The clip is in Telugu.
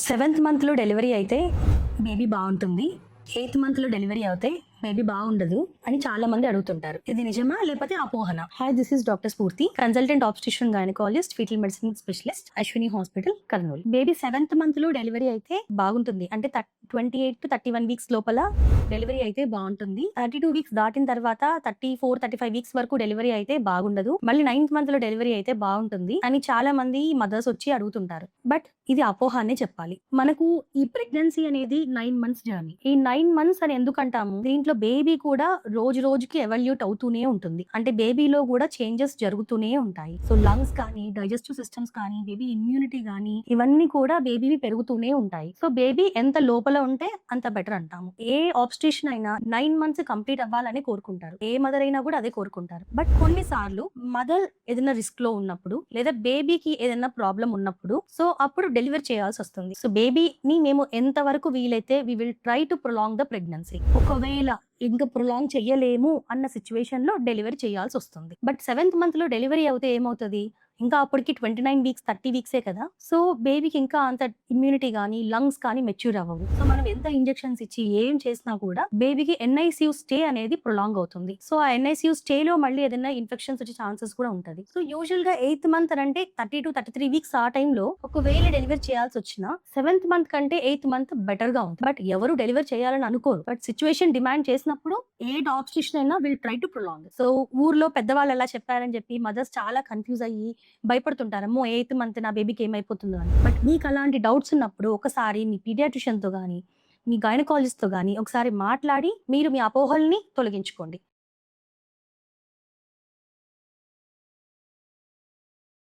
సెవెంత్ మంత్లో డెలివరీ అయితే బేబీ బాగుంటుంది, ఎయిత్ మంత్లో డెలివరీ అవుతే బేబీ బాగుండదు అని చాలా మంది అడుగుతుంటారు. ఇది నిజమా లేకపోతే అపోహన? Hi, this is doctor Spoorthi, consultant obstetrician gynaecologist, foetal medicine specialist, Ashwini hospital, Kurnool. Baby seventh మంత్లో డెలివరీ అయితే బాగుంటుంది అంటే 28 to 31 వీక్స్ లోపల డెలివరీ అయితే బాగుంటుంది. 32 వీక్స్ దాటిన తర్వాత 34-35 వీక్స్ వరకు డెలివరీ అయితే బాగుండదు. మళ్ళీ 9th మంత్లో డెలివరీ అయితే బాగుంటుంది అని చాలా మంది మదర్స్ వచ్చి అడుగుతుంటారు. బట్ ఇది అపోహ అనే చెప్పాలి. మనకు ఈ ప్రెగ్నెన్సీ అనేది 9 months జర్నీ. ఈ 9 months అని ఎందుకు అంటాము? దీంట్లో బేబీ కూడా రోజు రోజుకి ఎవల్యూట్ అవుతూనే ఉంటుంది. అంటే బేబీలో కూడా చేంజెస్ జరుగుతూనే ఉంటాయి. సో లంగ్స్ కానీ, డైజెస్టివ్ సిస్టమ్స్ కానీ, బేబీ ఇమ్యూనిటీ కానీ ఇవన్నీ కూడా బేబీవి పెరుగుతూనే ఉంటాయి. సో బేబీ ఎంత లోపల ఉంటే అంత బెటర్ అంటాము. ఏ ఆబ్స్టిషన్ అయినా 9 months కంప్లీట్ అవ్వాలని కోరుకుంటారు. ఏ మదర్ అయినా కూడా అదే కోరుకుంటారు. బట్ కొన్నిసార్లు మదర్ ఏదైనా రిస్క్ లో ఉన్నప్పుడు లేదా బేబీకి ఏదైనా ప్రాబ్లం ఉన్నప్పుడు సో అప్పుడు డెలివరీ చేయాల్సి వస్తుంది. సో బేబీని మేము ఎంత వరకు వీలైతే we will try to prolong the pregnancy. ఒకవేళ ఇంకా ప్రొలాంగ్ చెయ్యలేము అన్న సిచ్యువేషన్ లో డెలివరీ చేయాల్సి వస్తుంది. బట్ 7th monthలో డెలివరీ అవుతే ఏమవుతుంది? ఇంకా అప్పటికి 29 వీక్స్ 30 వీక్సే కదా. సో బేబీకి ఇంకా అంత ఇమ్యూనిటీ కానీ లంగ్స్ కానీ మెచ్యూర్ అవ్వవు. సో మనం ఎంత ఇంజెక్షన్స్ ఇచ్చి ఏం చేసినా కూడా బేబీకి NICU స్టే అనేది ప్రొలాంగ్ అవుతుంది. సో ఆ NICU స్టేలో మళ్ళీ ఏదైనా ఇన్ఫెక్షన్స్ వచ్చే ఛాన్సెస్ కూడా ఉంటుంది. సో యూజువల్ గా 8th month అంటే 30 to 33 వీక్స్ ఆ టైంలో ఒకవేళ డెలివరీ చేయాల్సి వచ్చినా 7th month కంటే 8th month బెటర్ గా ఉంటుంది. బట్ ఎవరు డెలివరీ చేయాలని అనుకోరు. బట్ సిచ్యువేషన్ డిమాండ్ చేసినప్పుడు ఏ ఆబ్స్టిషన్ అయినా will try to prolong. So ఊర్లో పెద్దవాళ్ళు ఎలా చెప్పారని చెప్పి మదర్స్ చాలా కన్ఫ్యూజ్ అయ్యి భయపడుతుంటారు. అమ్మో 8th month నా బేబీకి ఏమైపోతుందో అని. బట్ మీకు అలాంటి డౌట్స్ ఉన్నప్పుడు ఒకసారి మీ పీడియాట్రిషియన్తో కానీ, మీ గైనకాలజిస్ట్తో కానీ ఒకసారి మాట్లాడి మీరు మీ అపోహల్ని తొలగించుకోండి.